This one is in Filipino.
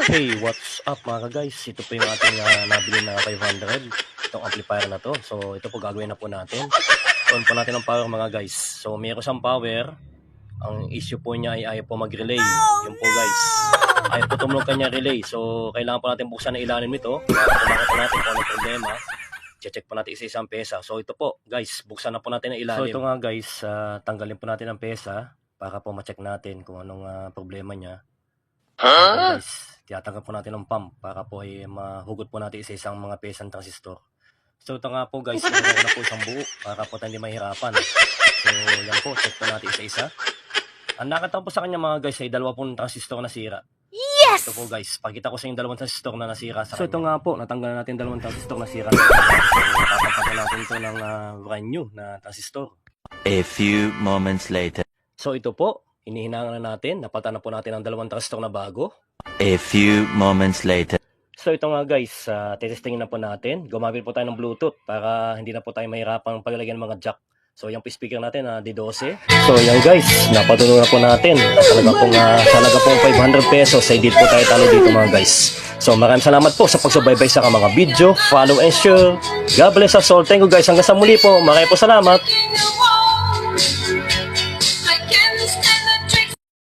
Hey, what's up mga guys? Ito po yung ating nabili na 500. Itong amplifier na to. So ito po gagawin na po natin. On po natin ang power mga guys. So meron siyang power. Ang issue po niya ay ayaw po mag-relay. Yun po guys. Ayaw po tumulong kanya relay. So kailangan po natin buksan ang ilalim nito. Para po natin kung ano problema. Check po natin isa-isang pesa. So ito po guys, buksan na po natin ang ilalim. So ito nga guys, tanggalin po natin ang pesa para po ma-check natin kung anong problema niya. Guys, tiyatanggal po natin ang pump para po ay mahugot po natin isa-isang mga pesang transistor. So ito nga po guys, meron na po isang buo para po tayo hindi mahirapan. So yan po, check po natin isa-isa. Ang nakataon po sa kanya mga guys ay 20 transistor na sira. Yes! Ito po guys, pakita ko sa yung 2 transistor na nasira sa kanya. So ito nga po, natanggal natin 2 transistor na sira. So papapatan natin ito ng brand new na transistor. A few moments later. So ito po, hinihinangan na natin, napatan na po natin ang 2 transistor na bago. A few moments later. So ito nga guys, testingin na po natin. Gumamit po tayo ng Bluetooth para hindi na po tayo mahirapan paglalagyan ng mga jack. So yung speaker natin na D12. So yan guys, napatuloy na po natin. Talaga pong 500 pesos ay dito po tayo talo dito mga guys. So maraming salamat po sa pagsubaybay sa mga video. Follow and share. God bless us all. Thank you guys. Hanggang sa muli po. Maraming po salamat.